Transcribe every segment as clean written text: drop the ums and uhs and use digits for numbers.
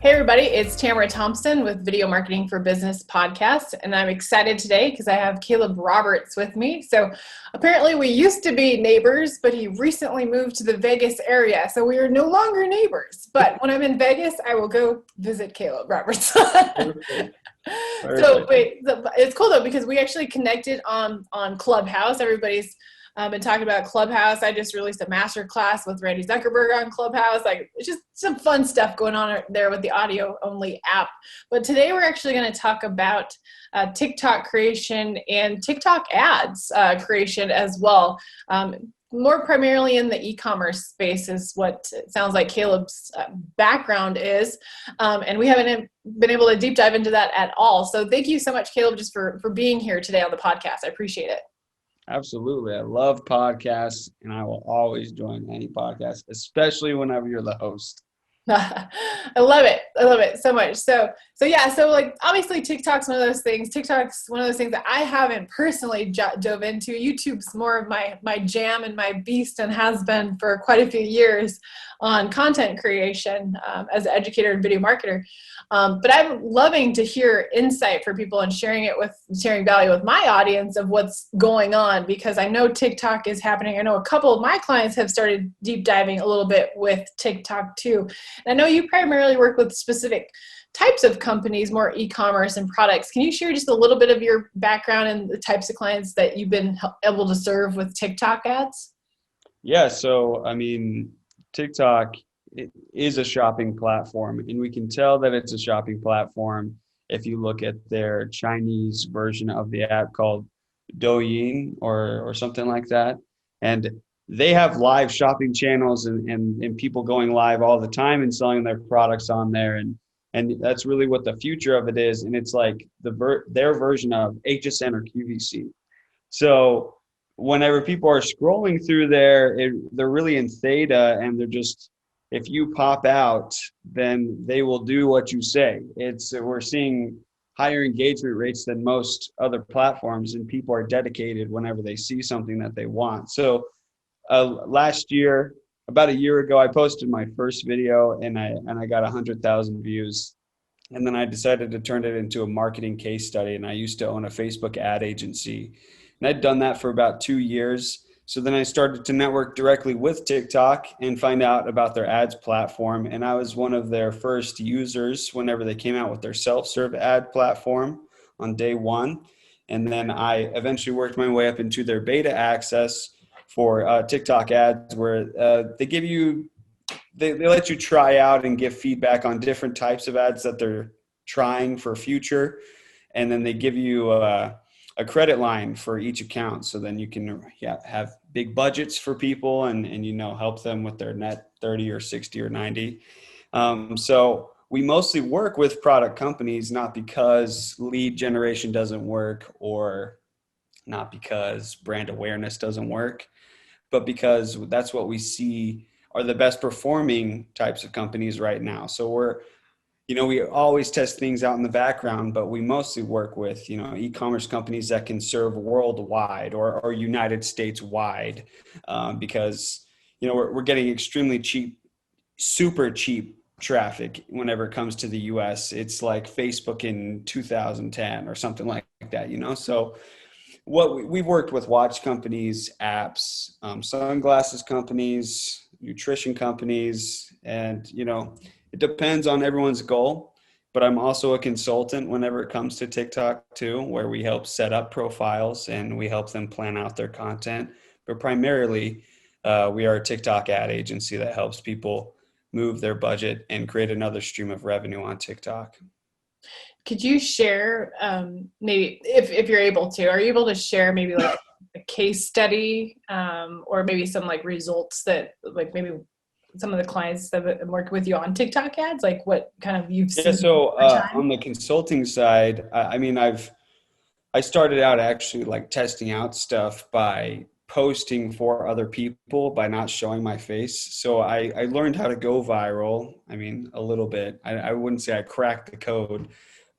Hey everybody, it's Tamara Thompson with Video Marketing for Business podcast, and I'm excited today because I have Caleb Roberts with me. So apparently we used to be neighbors, but he recently moved to the Vegas area, so we are no longer neighbors. But when I'm in Vegas, I will go visit Caleb Roberts. Perfect. So it's cool though because we actually connected on Clubhouse. Everybody's been talking about Clubhouse. I just released a master class with Randy Zuckerberg on Clubhouse. Like, it's just some fun stuff going on there with the audio only app. But today we're actually going to talk about TikTok creation and TikTok ads creation as well. More primarily in the e-commerce space is what it sounds like Caleb's background is. And we haven't been able to deep dive into that at all. So thank you so much, Caleb, just for being here today on the podcast. I appreciate it. Absolutely. I love podcasts, and I will always join any podcast, especially whenever you're the host. I love it. I love it so much. So like obviously TikTok's one of those things. TikTok's one of those things that I haven't personally dove into. YouTube's more of my jam and my beast, and has been for quite a few years on content creation as an educator and video marketer. But I'm loving to hear insight for people and sharing value with my audience of what's going on, because I know TikTok is happening. I know a couple of my clients have started deep diving a little bit with TikTok too. And I know you primarily work with specific types of companies, more e-commerce and products. Can you share just a little bit of your background and the types of clients that you've been able to serve with TikTok ads? Yeah. So, TikTok is a shopping platform, and we can tell that it's a shopping platform if you look at their Chinese version of the app called Douyin or something like that. And they have live shopping channels and people going live all the time and selling their products on there. And that's really what the future of it is. And it's like their version of HSN or QVC. So whenever people are scrolling through there, they're really in theta, and they're just, if you pop out, then they will do what you say. We're seeing higher engagement rates than most other platforms, and people are dedicated whenever they see something that they want. So last year, about a year ago, I posted my first video, and I got 100,000 views. And then I decided to turn it into a marketing case study. And I used to own a Facebook ad agency, and I'd done that for about 2 years. So then I started to network directly with TikTok and find out about their ads platform. And I was one of their first users whenever they came out with their self-serve ad platform on day one. And then I eventually worked my way up into their beta access for TikTok ads, where they let you try out and give feedback on different types of ads that they're trying for future. And then they give you a credit line for each account. So then you can have big budgets for people and help them with their net 30 or 60 or 90. So we mostly work with product companies, not because lead generation doesn't work or not because brand awareness doesn't work, but because that's what we see are the best performing types of companies right now. So we always test things out in the background, but we mostly work with, e-commerce companies that can serve worldwide or United States wide, because, we're getting extremely cheap, super cheap traffic whenever it comes to the US. It's like Facebook in 2010 or something like that, So we've worked with watch companies, apps, sunglasses companies, nutrition companies, and, it depends on everyone's goal, but I'm also a consultant whenever it comes to TikTok too, where we help set up profiles and we help them plan out their content. But primarily, we are a TikTok ad agency that helps people move their budget and create another stream of revenue on TikTok. Could you share, maybe if you're able to, are you able to share maybe like a case study or maybe some like results that like maybe some of the clients that have worked with you on TikTok ads, like what kind of you've seen? Yeah, so on the consulting side, I started out actually like testing out stuff by posting for other people by not showing my face. So I learned how to go viral. A little bit. I wouldn't say I cracked the code,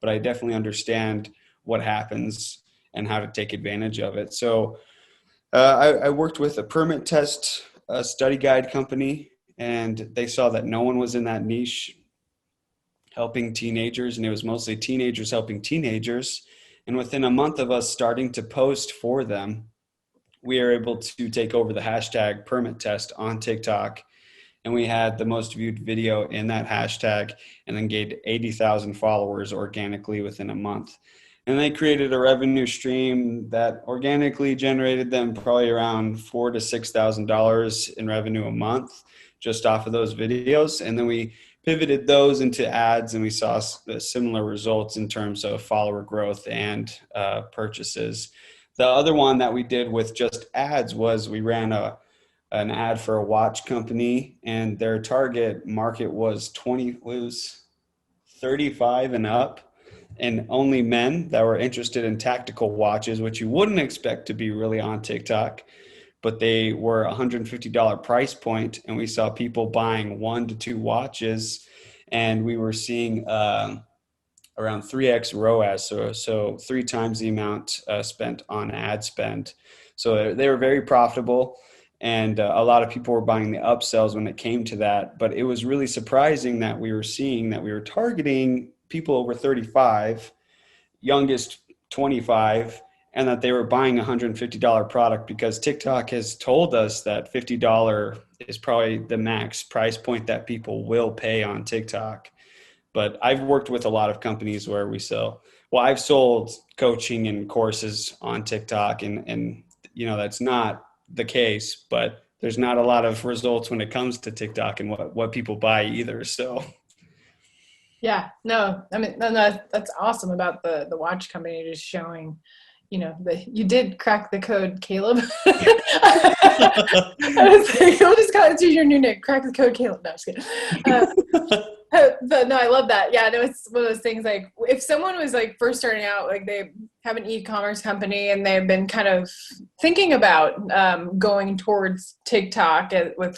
but I definitely understand what happens and how to take advantage of it. So I worked with a permit test study guide company, and they saw that no one was in that niche helping teenagers, and it was mostly teenagers helping teenagers. And within a month of us starting to post for them, we are able to take over the hashtag permit test on TikTok. And we had the most viewed video in that hashtag, and then gained 80,000 followers organically within a month. And they created a revenue stream that organically generated them probably around $4,000 to $6,000 in revenue a month just off of those videos. And then we pivoted those into ads, and we saw similar results in terms of follower growth and purchases. The other one that we did with just ads was we ran an ad for a watch company, and their target market was 35 and up, and only men that were interested in tactical watches, which you wouldn't expect to be really on TikTok, but they were $150 price point, and we saw people buying 1 to 2 watches, and we were seeing around 3x ROAS, so 3 times the amount spent on ad spend. So they were very profitable, and a lot of people were buying the upsells when it came to that. But it was really surprising that we were seeing that we were targeting people over 35, youngest 25, and that they were buying a $150 product, because TikTok has told us that $50 is probably the max price point that people will pay on TikTok. But I've worked with a lot of companies where I've sold coaching and courses on TikTok, and that's not the case, but there's not a lot of results when it comes to TikTok and what people buy either. So Yeah, no, I mean, no, that's awesome about the watch company just showing, you did crack the code, Caleb. I was like, we'll just call it your new nick, crack the code, Caleb. No, I'm just kidding. But no, I love that. Yeah, no, it's one of those things, like if someone was like first starting out, like they have an e-commerce company and they've been kind of thinking about going towards TikTok with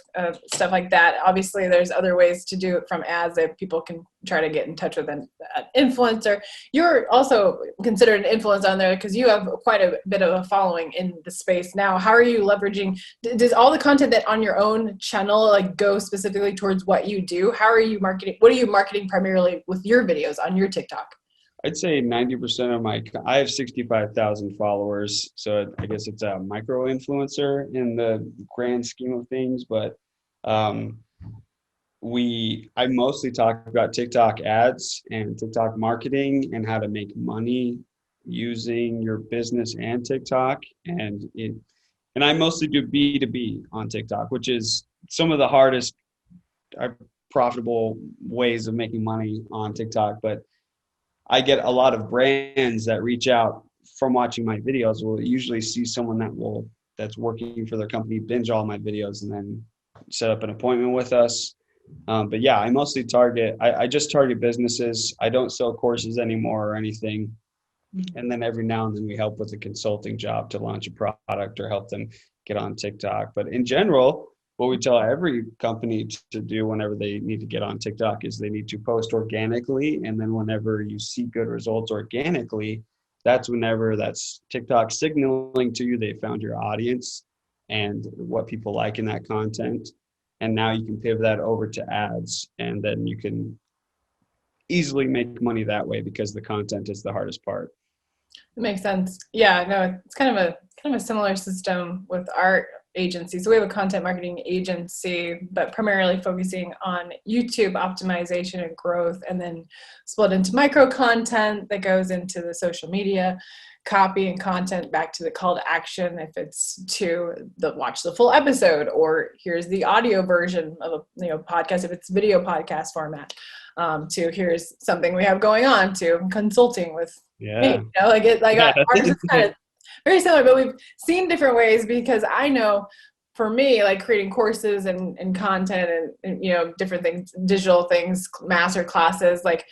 stuff like that. Obviously, there's other ways to do it from ads that people can try to get in touch with an influencer. You're also considered an influencer on there because you have quite a bit of a following in the space now. How are you leveraging? Does all the content that on your own channel like go specifically towards what you do? How are you marketing? What are you marketing primarily with your videos on your TikTok? I'd say 90% I have 65,000 followers. So I guess it's a micro influencer in the grand scheme of things. But I mostly talk about TikTok ads and TikTok marketing and how to make money using your business and TikTok. And I mostly do B2B on TikTok, which is some of the hardest profitable ways of making money on TikTok. But I get a lot of brands that reach out from watching my videos. Will usually see someone that's working for their company, binge all my videos, and then set up an appointment with us. But yeah, I mostly I just target businesses. I don't sell courses anymore or anything. And then every now and then we help with a consulting job to launch a product or help them get on TikTok. But in general, what we tell every company to do whenever they need to get on TikTok is they need to post organically. And then whenever you see good results organically, that's TikTok signaling to you they found your audience and what people like in that content. And now you can pivot that over to ads, and then you can easily make money that way because the content is the hardest part. It makes sense. Yeah, no, it's kind of a similar system with our agency. So we have a content marketing agency, but primarily focusing on YouTube optimization and growth, and then split into micro content that goes into the social media copy and content back to the call to action. If it's to watch the full episode, or here's the audio version of a podcast, if it's video podcast format, to here's something we have going on, to consulting with me. Ours is kind of very similar, but we've seen different ways, because I know for me, like creating courses and content and different things, digital things, master classes, like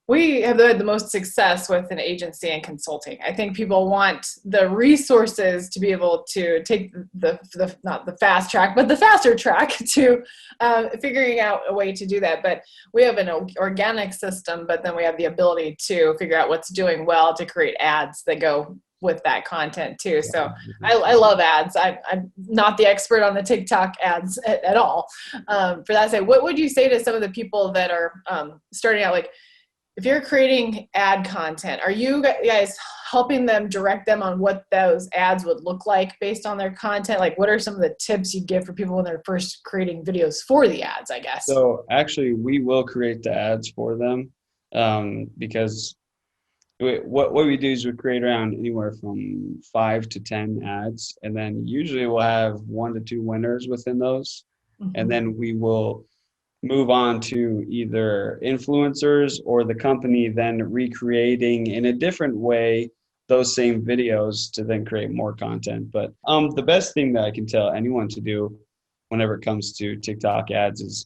we have had the most success with an agency and consulting. I think people want the resources to be able to take not the fast track, but the faster track to figuring out a way to do that. But we have an organic system, but then we have the ability to figure out what's doing well to create ads that go with that content too. So I love ads. I'm not the expert on the TikTok ads at all. For that sake, what would you say to some of the people that are starting out, like, if you're creating ad content, are you guys helping them, direct them on what those ads would look like based on their content? Like, what are some of the tips you give for people when they're first creating videos for the ads, I guess? So actually, we will create the ads for them, because what we do is we create around anywhere from 5 to 10 ads, and then usually we'll have 1 to 2 winners within those, and Mhm. then we will move on to either influencers or the company then recreating in a different way those same videos to then create more content. But the best thing that I can tell anyone to do whenever it comes to TikTok ads is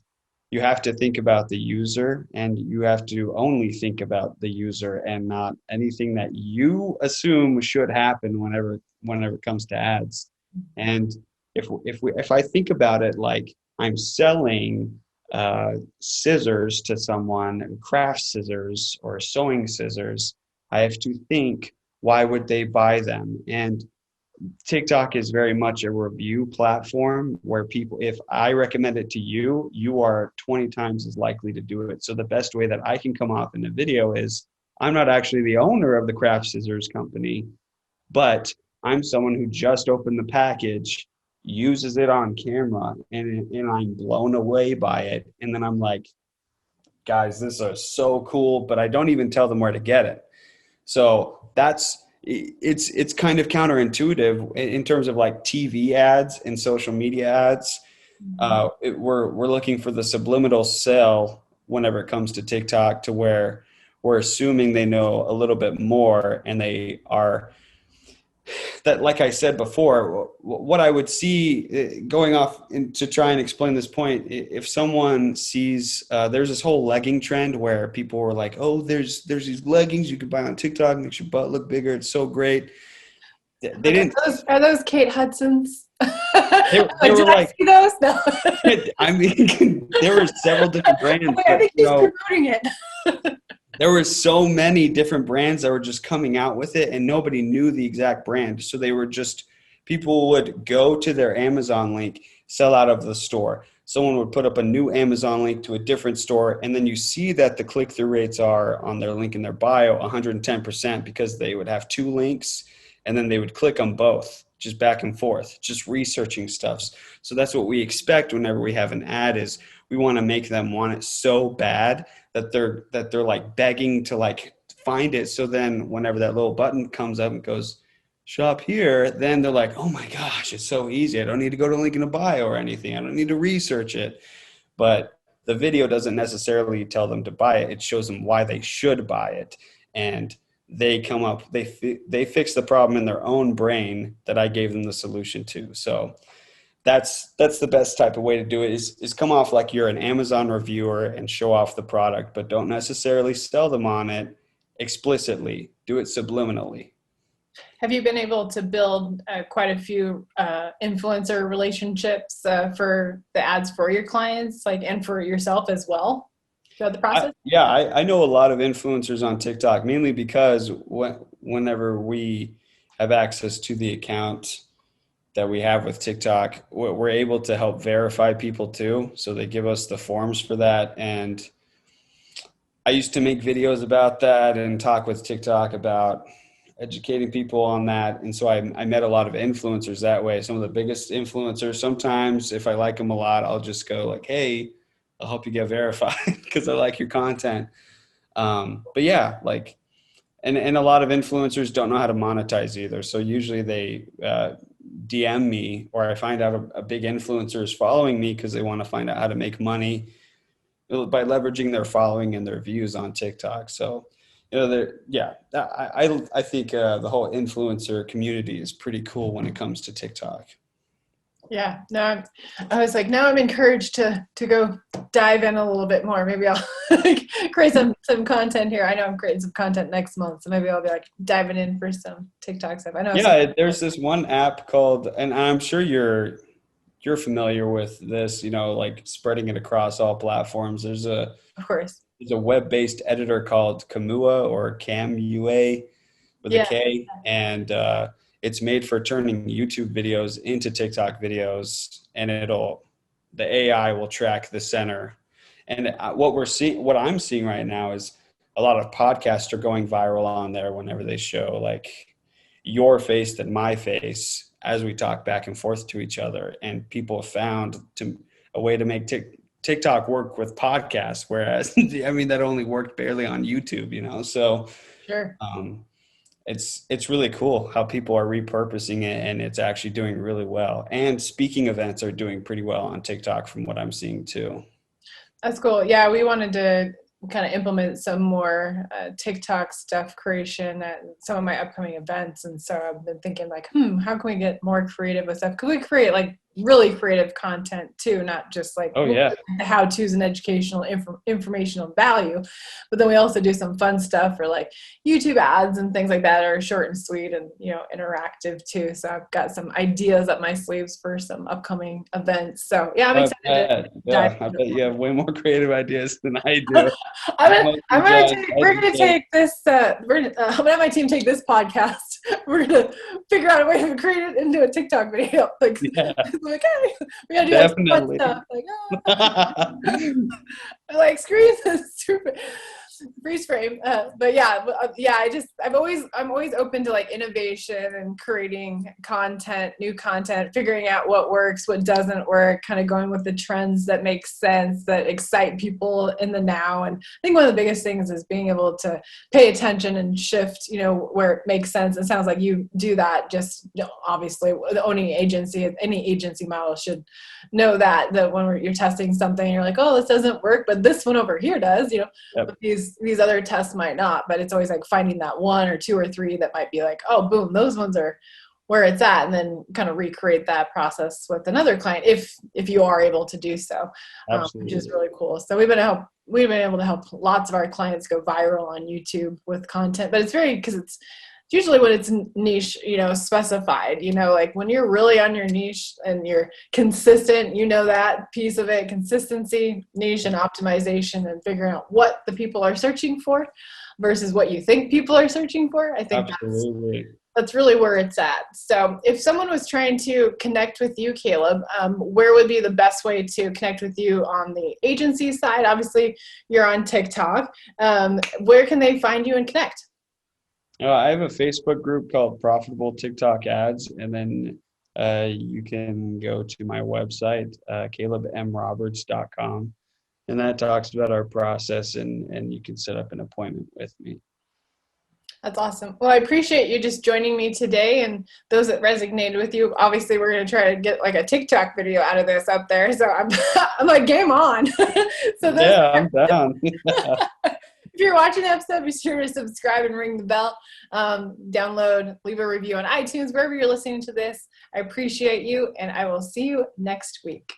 you have to think about the user, and you have to only think about the user and not anything that you assume should happen whenever it comes to ads. And if I think about it like I'm selling scissors to someone, craft scissors or sewing scissors, I have to think, why would they buy them? And TikTok is very much a review platform where people, if I recommend it to you, you are 20 times as likely to do it. So the best way that I can come off in a video is I'm not actually the owner of the craft scissors company, but I'm someone who just opened the package, uses it on camera, and I'm blown away by it. And then I'm like, guys, this is so cool, but I don't even tell them where to get it. So it's kind of counterintuitive in terms of like TV ads and social media ads. We're looking for the subliminal sell whenever it comes to TikTok, to where we're assuming they know a little bit more, and they are that, like I said before, what I would see going off to try and explain this point, if someone sees there's this whole legging trend where people were like, oh, there's these leggings you can buy on TikTok, makes your butt look bigger, it's so great. They didn't. Are those Kate Hudson's? They Like, were did I like, see those? No. I mean, there were several different brands, I but think he's promoting it. there were so many different brands that were just coming out with it, and nobody knew the exact brand. So they were just, people would go to their Amazon link, sell out of the store. Someone would put up a new Amazon link to a different store, and then you see that the click-through rates are on their link in their bio 110%, because they would have two links and then they would click on both, just back and forth, just researching stuffs. So that's what we expect whenever we have an ad, is we want to make them want it so bad that they're like begging to like find it. So then whenever that little button comes up and goes shop here, then they're like, oh my gosh, it's so easy. I don't need to go to link in a bio or anything. I don't need to research it. But the video doesn't necessarily tell them to buy it. It shows them why they should buy it. And they come up, they fix the problem in their own brain that I gave them the solution to. So that's the best type of way to do it, is come off like you're an Amazon reviewer and show off the product, but don't necessarily sell them on it explicitly. Do it subliminally. Have you been able to build quite a few influencer relationships for the ads for your clients, like, and for yourself as well throughout the process? I know a lot of influencers on TikTok, mainly because whenever we have access to the account that we have with TikTok, we're able to help verify people too. So they give us the forms for that. And I used to make videos about that and talk with TikTok about educating people on that. And so I met a lot of influencers that way. Some of the biggest influencers, sometimes if I like them a lot, I'll just go like, hey, I'll help you get verified because I like your content. But yeah, like, and a lot of influencers don't know how to monetize either. So usually they DM me, or I find out a big influencer is following me because they want to find out how to make money by leveraging their following and their views on TikTok. So, I think the whole influencer community is pretty cool when it comes to TikTok. Yeah, no, I was like, now I'm encouraged to go dive in a little bit more. Maybe I'll create some content here. I know I'm creating some content next month, so maybe I'll be like diving in for some TikTok stuff. I know. Yeah, there's this one app called, and I'm sure you're familiar with this, like spreading it across all platforms. Of course. There's a web-based editor called Kamua, or Camua with a Yeah. K, and it's made for turning YouTube videos into TikTok videos, and the AI will track the center. And what I'm seeing right now is a lot of podcasts are going viral on there whenever they show like your face than my face as we talk back and forth to each other. And people have found a way to make TikTok work with podcasts, whereas I mean that only worked barely on YouTube, you know. So Sure. it's really cool how people are repurposing it, and it's actually doing really well. And speaking events are doing pretty well on TikTok from what I'm seeing too. That's cool. Yeah, we wanted to kind of implement some more TikTok stuff creation at some of my upcoming events. And so I've been thinking like, how can we get more creative with stuff? Could we create like really creative content too, not just like Oh yeah, how-tos and educational informational value, but then we also do some fun stuff for like YouTube ads and things like that are short and sweet and, you know, interactive too. So I've got some ideas up my sleeves for some upcoming events. So yeah, I'm excited to dive I into bet more. you have way more creative ideas than I do. I'm gonna take this. I'm gonna have my team take this podcast. We're gonna figure out a way to create it into a TikTok video. Like, Yeah, like, hey, we gotta do like some fun definitely. stuff. Like, like screw this stupid freeze frame. But yeah, yeah. I'm always open to like innovation and creating content, new content, figuring out what works, what doesn't work, kind of going with the trends that make sense, that excite people in the now. And I think one of the biggest things is being able to pay attention and shift, you know, where it makes sense. It sounds like you do that. Just, you know, obviously, the owning agency, any agency model should know that when you're testing something, you're like, oh, this doesn't work, but this one over here does. You know, Yep. but these other tests might not. But it's always like finding that one or two or three that might be like, oh, boom, those ones are where it's at, and then kind of recreate that process with another client if you are able to do so, which is Absolutely. really cool. So we've been able to help lots of our clients go viral on YouTube with content, but it's very, because it's usually when it's niche, you know, specified, you know, like when you're really on your niche and you're consistent, you know, that piece of it, consistency, niche, and optimization, and figuring out what the people are searching for versus what you think people are searching for. I think Absolutely. that's really where it's at. So if someone was trying to connect with you, Caleb, where would be the best way to connect with you on the agency side? Obviously, you're on TikTok. Where can they find you and connect? I have a Facebook group called Profitable TikTok Ads, and then you can go to my website, calebmroberts.com, and that talks about our process, and you can set up an appointment with me. That's awesome. Well, I appreciate you just joining me today, and those that resonated with you. Obviously, we're going to try to get like a TikTok video out of this up there. So I'm like, game on. So those, Yeah, I'm down. if you're watching the episode, be sure to subscribe and ring the bell. Download, leave a review on iTunes, wherever you're listening to this. I appreciate you, and I will see you next week.